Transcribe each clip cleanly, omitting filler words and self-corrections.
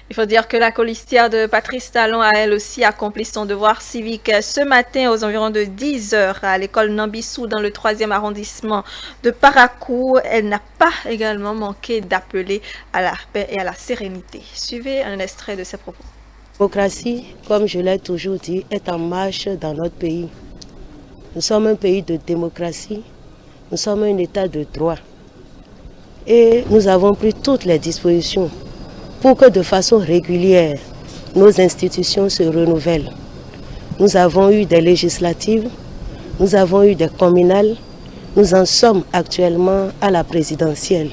Il faut dire que la colistière de Patrice Talon a elle aussi accompli son devoir civique ce matin aux environs de 10 heures à l'école Nambissou dans le 3e arrondissement de Parakou. Elle n'a pas également manqué d'appeler à la paix et à la sérénité. Suivez un extrait de ses propos. La démocratie, comme je l'ai toujours dit, est en marche dans notre pays. Nous sommes un pays de démocratie, nous sommes un état de droit. Et nous avons pris toutes les dispositions pour que de façon régulière, nos institutions se renouvellent. Nous avons eu des législatives, nous avons eu des communales, nous en sommes actuellement à la présidentielle.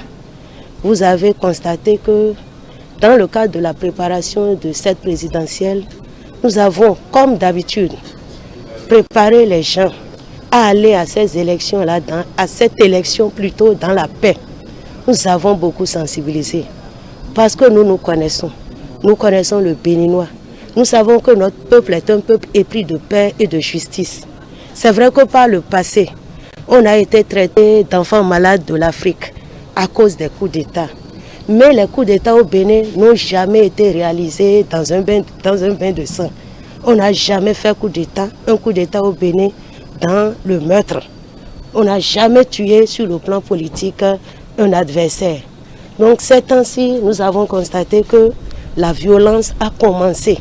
Vous avez constaté que dans le cadre de la préparation de cette présidentielle, nous avons, comme d'habitude, préparé les gens à aller à ces élections-là, à cette élection plutôt dans la paix. Nous avons beaucoup sensibilisé parce que nous connaissons le Béninois. Nous savons que notre peuple est un peuple épris de paix et de justice. C'est vrai que par le passé, on a été traité d'enfants malades de l'Afrique à cause des coups d'État. Mais les coups d'État au Bénin n'ont jamais été réalisés dans un bain de sang. On n'a jamais fait un coup d'État au Bénin dans le meurtre. On n'a jamais tué sur le plan politique un adversaire. Donc ces temps-ci, nous avons constaté que la violence a commencé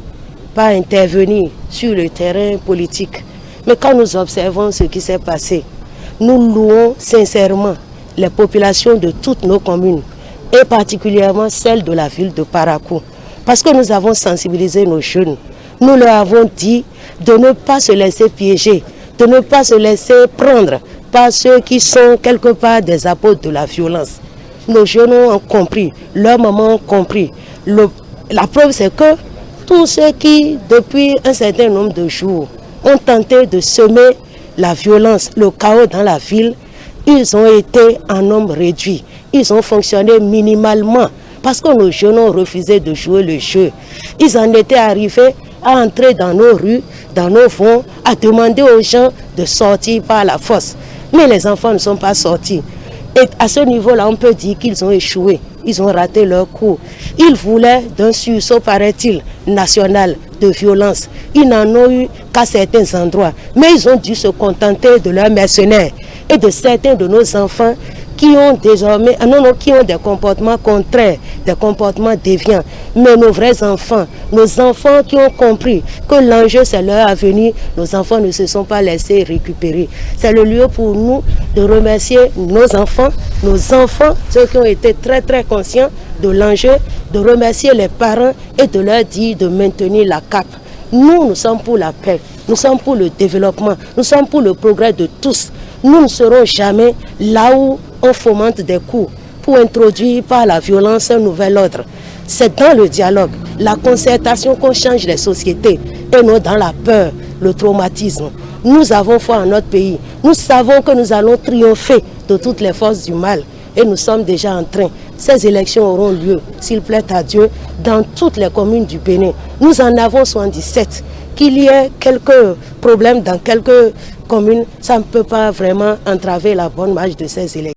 par intervenir sur le terrain politique. Mais quand nous observons ce qui s'est passé, nous louons sincèrement les populations de toutes nos communes et particulièrement celles de la ville de Parakou. Parce que nous avons sensibilisé nos jeunes. Nous leur avons dit de ne pas se laisser piéger, de ne pas se laisser prendre par ceux qui sont quelque part des apôtres de la violence. Nos jeunes ont compris, leurs mamans ont compris. La preuve c'est que tous ceux qui, depuis un certain nombre de jours, ont tenté de semer la violence, le chaos dans la ville, ils ont été en nombre réduit. Ils ont fonctionné minimalement parce que nos jeunes ont refusé de jouer le jeu. Ils en étaient arrivés à entrer dans nos rues, dans nos fonds, à demander aux gens de sortir par la force. Mais les enfants ne sont pas sortis. Et à ce niveau-là, on peut dire qu'ils ont échoué. Ils ont raté leur coup. Ils voulaient d'un sursaut, paraît-il, national de violence. Ils n'en ont eu qu'à certains endroits. Mais ils ont dû se contenter de leurs mercenaires et de certains de nos enfants qui ont désormais, qui ont des comportements contraires, des comportements déviants. Mais nos vrais enfants, nos enfants qui ont compris que l'enjeu c'est leur avenir, nos enfants ne se sont pas laissés récupérer. C'est le lieu pour nous de remercier nos enfants, ceux qui ont été très très conscients de l'enjeu, de remercier les parents et de leur dire de maintenir la cape. Nous sommes pour la paix, nous sommes pour le développement, nous sommes pour le progrès de tous. Nous ne serons jamais là où on fomente des coups pour introduire par la violence un nouvel ordre. C'est dans le dialogue, la concertation qu'on change les sociétés et non dans la peur, le traumatisme. Nous avons foi en notre pays. Nous savons que nous allons triompher de toutes les forces du mal et nous sommes déjà en train. Ces élections auront lieu, s'il plaît à Dieu, dans toutes les communes du Bénin. Nous en avons 77. Qu'il y ait quelques problèmes dans quelques communes, ça ne peut pas vraiment entraver la bonne marche de ces élections.